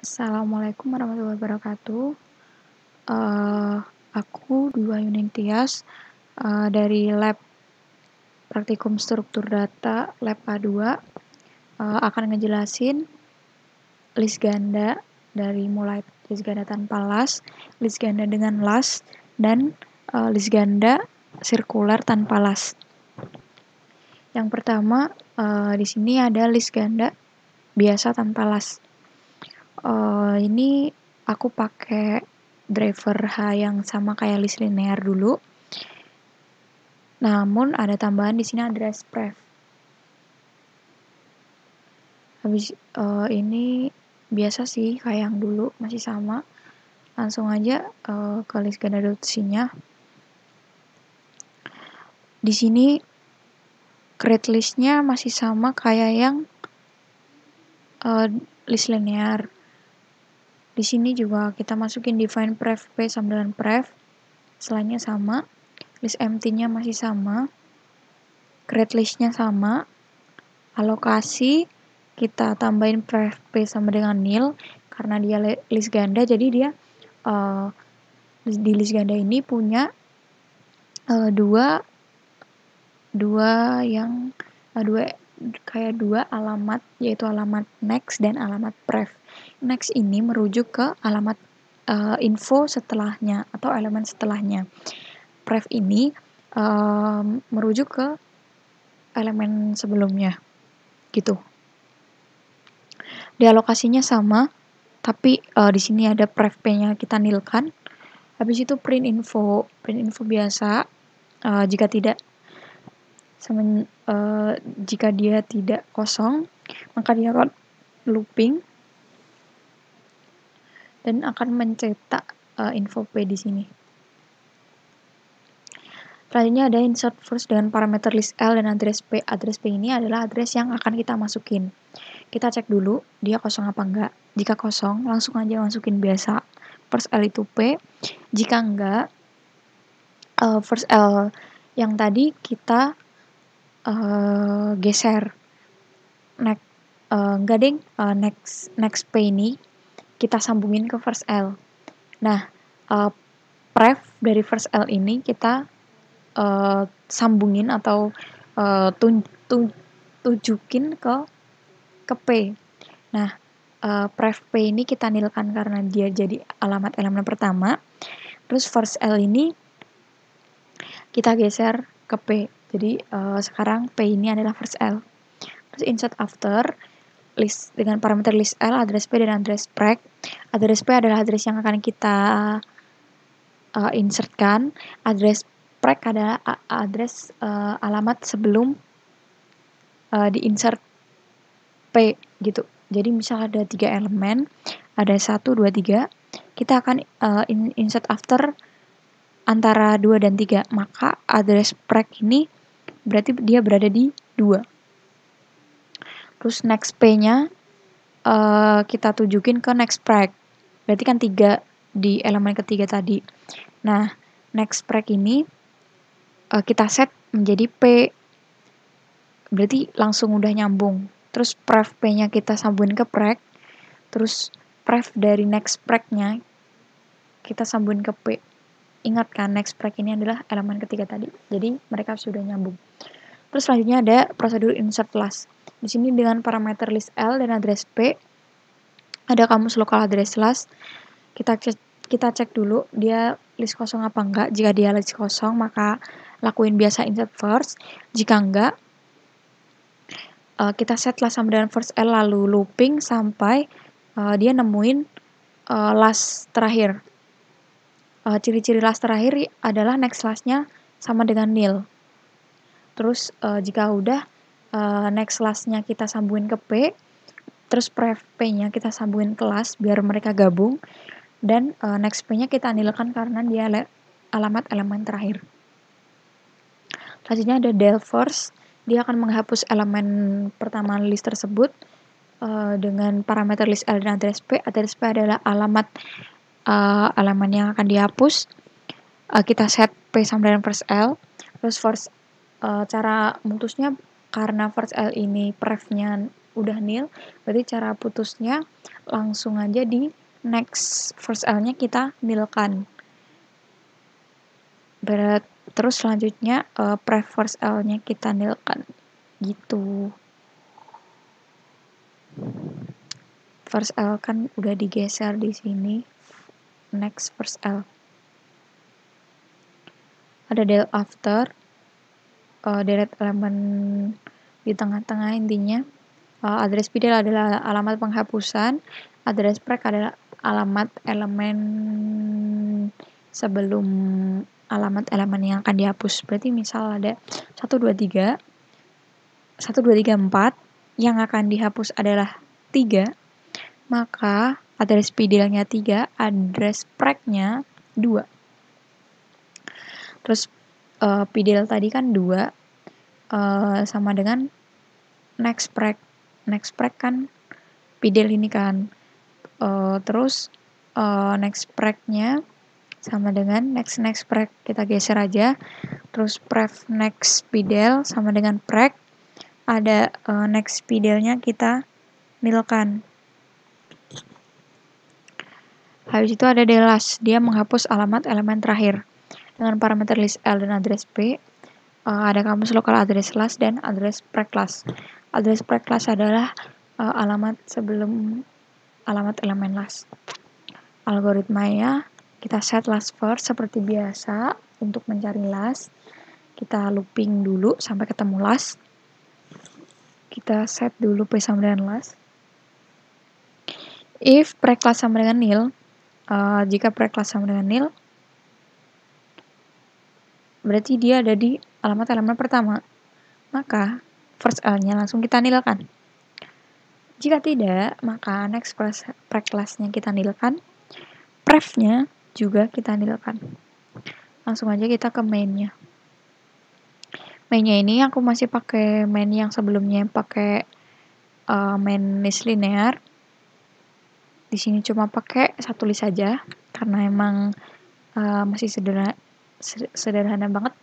Assalamualaikum warahmatullahi wabarakatuh. Eh, aku Dua Yunitias dari Lab Praktikum Struktur Data Lab A2 akan ngejelasin list ganda dari mulai list ganda tanpa las, list ganda dengan las, dan list ganda sirkular tanpa las. Yang pertama di sini ada list ganda biasa tanpa las. Ini aku pakai driver H yang sama kayak list linear dulu. Namun ada tambahan di sini address pref. Habis ini biasa sih kayak yang dulu, masih sama. Langsung aja ke list ganda.c-nya. Di sini create list-nya masih sama kayak yang list linear. Di sini juga kita masukin define pref p sama dengan pref. Selainnya sama. List empty-nya masih sama. Create list-nya sama. Alokasi kita tambahin pref p sama dengan nil karena dia list ganda, jadi dia di list ganda ini punya dua alamat, yaitu alamat next dan alamat pref. Next ini merujuk ke alamat info setelahnya atau elemen setelahnya. Pref ini merujuk ke elemen sebelumnya gitu. Dialokasinya sama, tapi di sini ada pref p-nya kita nilkan. Habis itu print info biasa. Jika dia tidak kosong, maka dia akan looping dan akan mencetak info p di sini. Selanjutnya ada insert first dengan parameter list L dan address P. Address P ini adalah address yang akan kita masukin. Kita cek dulu dia kosong apa enggak. Jika kosong, langsung aja masukin biasa. First L itu P. Jika enggak, first L yang tadi kita geser. Next P ini kita sambungin ke first L. Nah, pref dari first L ini kita sambungin atau tunjukin ke P. Nah, pref P ini kita nilkan karena dia jadi alamat elemen pertama. Terus first L ini kita geser ke P. Jadi sekarang P ini adalah first L. Terus insert after list dengan parameter list L, address P dan address pref. Address P adalah address yang akan kita insertkan. Address pref adalah address alamat sebelum di insert P gitu. Jadi misal ada 3 elemen, ada 1, 2, 3, kita akan insert after antara 2 dan 3. Maka address pref ini berarti dia berada di 2. Terus next P-nya kita tunjukin ke next pref. Berarti kan 3 di elemen ketiga tadi. Nah, next pref ini kita set menjadi P. Berarti langsung udah nyambung. Terus pref P-nya kita sambungin ke pref. Terus pref dari next pref-nya kita sambungin ke P. Ingat kan, next pref ini adalah elemen ketiga tadi. Jadi mereka sudah nyambung. Terus selanjutnya ada prosedur insert last. Di sini dengan parameter list L dan address P ada kamus lokal address last. Kita cek dulu dia list kosong apa enggak. Jika dia list kosong, maka lakuin biasa insert first. Jika enggak, kita set last sama dengan first L lalu looping sampai dia nemuin last terakhir. Ciri-ciri last terakhir adalah next last-nya sama dengan nil. Terus jika udah next last-nya kita sambungin ke P, terus pref P-nya kita sambungin ke last biar mereka gabung, dan next P-nya kita nilkan karena dia alamat elemen terakhir. Selanjutnya ada del first, dia akan menghapus elemen pertama list tersebut dengan parameter list L dan address P. Address P adalah alamat elemen yang akan dihapus. Kita set P sama dengan first L. Terus first cara mutusnya karena first L ini pref-nya udah nil, berarti cara putusnya langsung aja di next first L-nya kita nilkan. Terus selanjutnya pref first L-nya kita nilkan. Gitu. First L kan udah digeser di sini. Next first L. Ada del after, delete elemen di tengah-tengah intinya. Address PDL adalah alamat penghapusan, address prec adalah alamat elemen sebelum alamat elemen yang akan dihapus. Berarti misal ada 1, 2, 3, 1, 2, 3, 4, yang akan dihapus adalah 3, maka address PDL-nya 3, address prec-nya 2. Terus PDL tadi kan 2, sama dengan next prec. Next prec kan PDL ini kan. Terus next prec-nya sama dengan next prec. Kita geser aja. Terus pref next PDL sama dengan prec. Ada next PDL-nya kita nilkan. Habis itu ada delast. Dia menghapus alamat elemen terakhir. Dengan parameter list L dan address P, ada kamus lokal address last dan address prec last. Address prec last adalah alamat sebelum alamat elemen last. Algoritmanya kita set last first seperti biasa. Untuk mencari last, kita looping dulu sampai ketemu last. Kita set dulu P sama dengan last. If prec last sama dengan nil, jika prec last sama dengan nil, berarti dia ada di alamat elemen pertama. Maka first L-nya langsung kita nilkan. Jika tidak, maka next prec last-nya kita nilkan. Pref-nya juga kita nilkan. Langsung aja kita ke main-nya. Main-nya ini aku masih pakai main yang sebelumnya, pakai main list linear. Di sini cuma pakai satu list saja karena emang masih sederhana banget.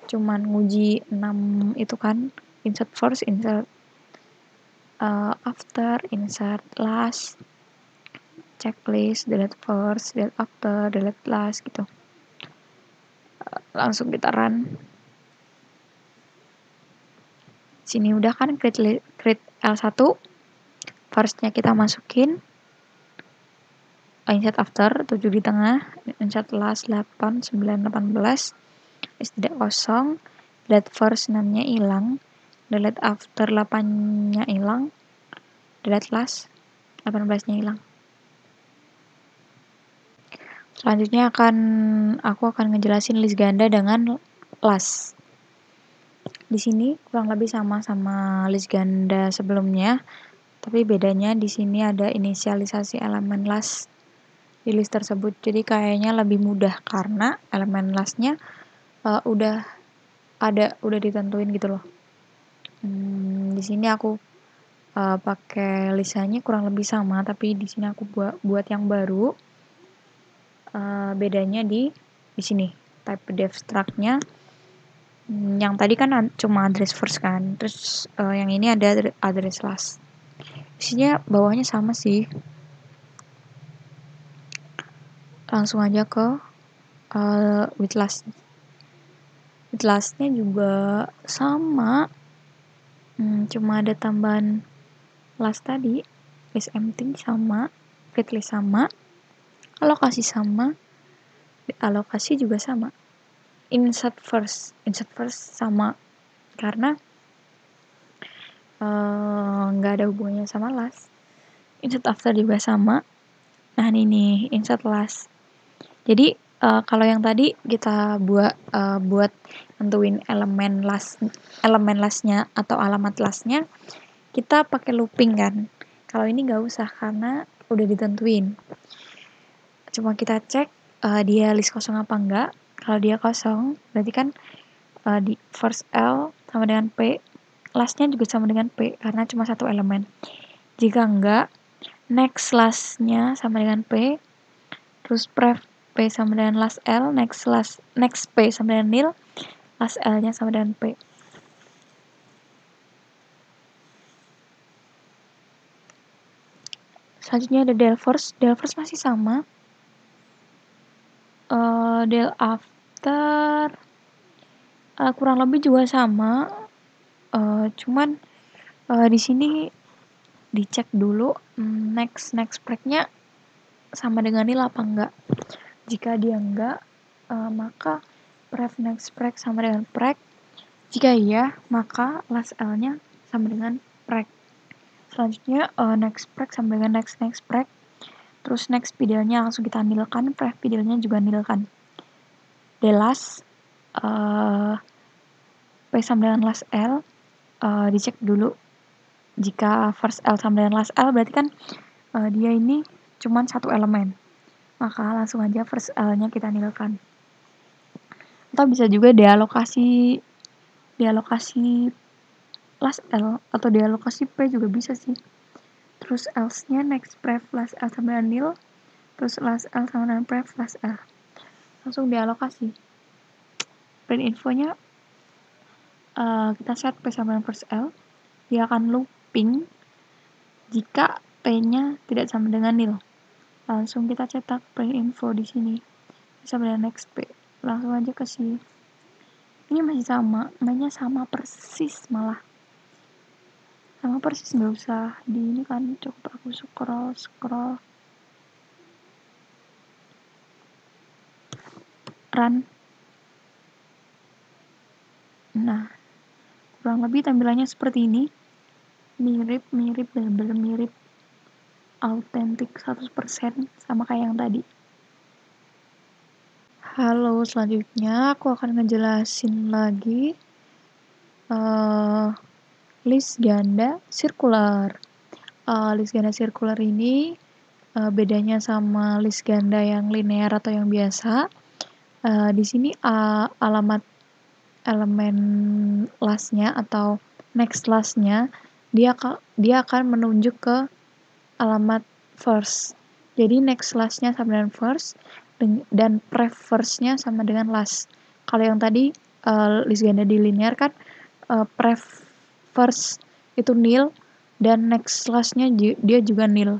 Cuman nguji 6 itu kan, insert first, insert after, insert last, checklist, delete first, delete after, delete last gitu. Langsung kita run. Sini udah kan create L1, first-nya kita masukin, insert after 7 di tengah, insert last 8, 9, 18, is tidak kosong, delete first 6-nya hilang, delete after 8-nya hilang, delete last 18-nya hilang. Selanjutnya aku akan ngejelasin list ganda dengan last. Di sini kurang lebih sama list ganda sebelumnya, tapi bedanya di sini ada inisialisasi elemen last di list tersebut. Jadi kayaknya lebih mudah karena elemen lastnya udah ditentuin gitu loh. Di sini aku pakai listnya kurang lebih sama, tapi di sini aku buat yang baru. Bedanya di sini type def struct-nya. Yang tadi kan cuma address first kan, terus yang ini ada address last. Isinya bawahnya sama sih. Langsung aja ke with last. With last-nya juga sama, cuma ada tambahan last tadi, list empty sama, create list sama, alokasi sama, alokasi juga sama. Insert first sama karena nggak ada hubungannya sama last. Insert after juga sama. Nah ini nih insert last. Jadi kalau yang tadi kita buat nentuin elemen lastnya atau alamat lastnya, kita pakai looping kan. Kalau ini nggak usah karena udah ditentuin. Cuma kita cek dia list kosong apa enggak. Kalau dia kosong, berarti kan di first L sama dengan P, lastnya juga sama dengan P karena cuma satu elemen. Jika enggak, next lastnya sama dengan P, terus pref P sama dengan last L, next P sama dengan nil, last L-nya sama dengan P. Selanjutnya ada del first masih sama. Del after kurang lebih juga sama, cuman di sini dicek dulu next break-nya sama dengan nil apa enggak. Jika dia enggak, maka pref next break sama dengan prek. Jika iya, maka last L-nya sama dengan prek. Selanjutnya next break sama dengan next break. Terus next PDL-nya langsung kita nilkan, pref PDL-nya juga nilkan. Del last P sama dengan last L, dicek dulu. Jika first L sama dengan last L berarti kan dia ini cuman satu elemen. Maka langsung aja first L-nya kita nilkan. Atau bisa juga dialokasi last L atau dialokasi P juga bisa sih. Terus else-nya next pref last L sama dengan nil, terus last L sama dengan pref last L. Langsung dialokasi. Print infonya kita set P sama dengan first L, dia akan looping jika P-nya tidak sama dengan nil. Langsung kita cetak print info di sini. Sama dengan next P. Langsung aja ke sini. Ini masih sama, mainnya sama persis malah. Sama persis, nggak usah di ini kan, cukup aku scroll run. Nah, kurang lebih tampilannya seperti ini. Mirip, bener-bener mirip, autentik 100% sama kayak yang tadi. Halo, selanjutnya aku akan ngejelasin lagi list ganda sirkular. List ganda sirkular ini bedanya sama list ganda yang linear atau yang biasa. Di sini alamat elemen lastnya atau next lastnya dia akan menunjuk ke alamat first. Jadi next lastnya sama dengan first dan pref first-nya sama dengan last. Kalau yang tadi list ganda di linear kan pref first itu nil dan next last-nya dia juga nil.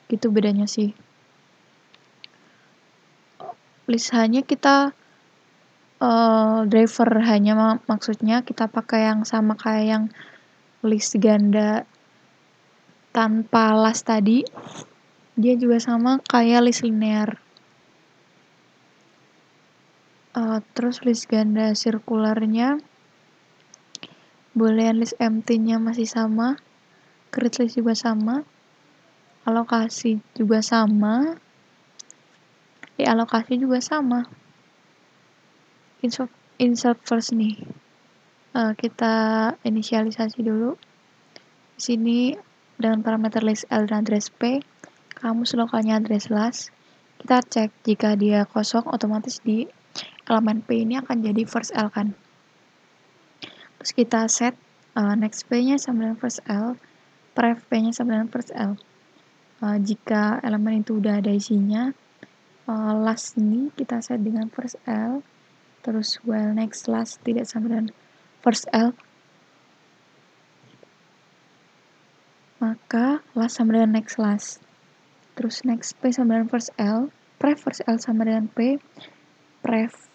Gitu bedanya sih. List hanya kita driver hanya maksudnya kita pakai yang sama kayak yang list ganda tanpa last tadi. Dia juga sama kayak list linear. Terus list ganda sirkularnya boolean list empty-nya masih sama, create list juga sama, alokasi juga sama, alokasi juga sama. Insert first nih. Kita inisialisasi dulu. Di sini dengan parameter list L dan address P, kamus lokalnya address last. Kita cek jika dia kosong, otomatis di elemen P ini akan jadi first L kan. Terus kita set next P-nya sama dengan first L, pref P-nya sama dengan first L. Jika elemen itu udah ada isinya, last ini kita set dengan first L, terus while next last tidak sama dengan first L, maka last sama dengan next last. Terus next P sama dengan first L, pref first L sama dengan P, pref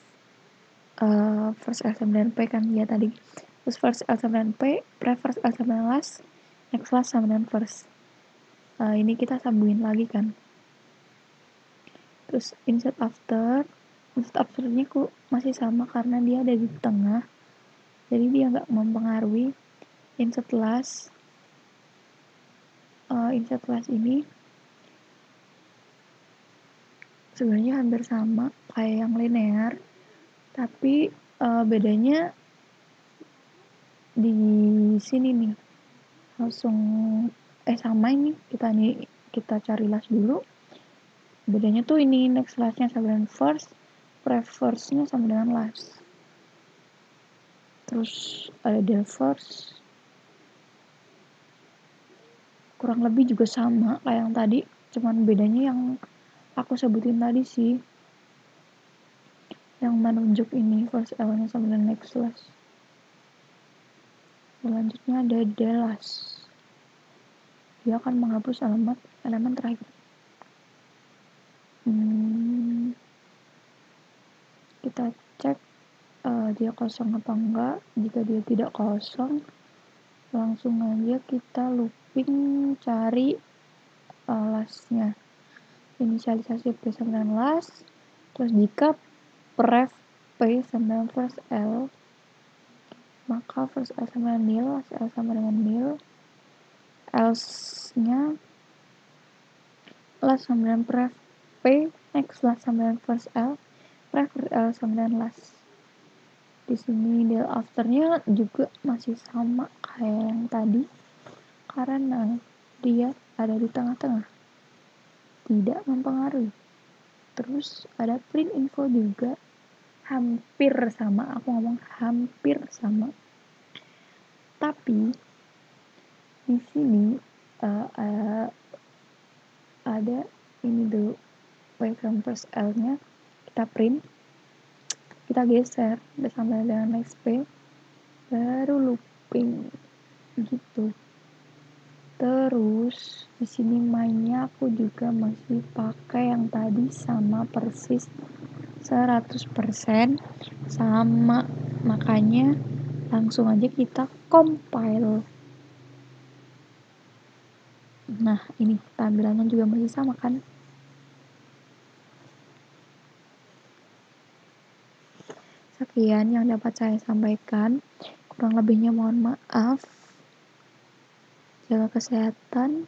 first L sama dengan P kan ya tadi. Terus first L sama dengan P, pref first L sama dengan last, next last sama dengan first. Ini kita sambungin lagi kan. Terus insert afternya kok masih sama karena dia ada di tengah, jadi dia nggak mempengaruhi. Insert last ini sebenarnya hampir sama kayak yang linear, tapi bedanya di sini nih langsung sama ini kita cari last dulu. Bedanya tuh ini next lastnya sama dengan first, pref first-nya sama dengan last. Terus ada del first, kurang lebih juga sama kayak yang tadi, cuman bedanya yang aku sebutin tadi sih, yang menunjuk ini first L-nya sama dengan next last. Selanjutnya ada del last. dia akan menghapus elemen terakhir. Kita cek dia kosong apa enggak. Jika dia tidak kosong, langsung aja kita looping cari lastnya, inisialisasi P9 last. Terus jika pref P9 first L, maka first L sama dengan nil, last L sama dengan nil, else-nya last sama dengan pref P, next last sama dengan first L, pref L sama dengan last. Di sini del afternya juga masih sama kayak yang tadi, karena dia ada di tengah-tengah, tidak mempengaruhi. Terus ada print info juga, hampir sama, aku ngomong hampir sama. Tapi di sini ada ini dulu, waveframe first L-nya kita print, kita geser bersama dengan next P, baru looping gitu. Terus di sini mainnya aku juga masih pakai yang tadi sama persis 100% sama, makanya langsung aja kita compile. Nah, ini tampilannya juga masih sama kan? Sekian yang dapat saya sampaikan. Kurang lebihnya mohon maaf. Jaga kesehatan.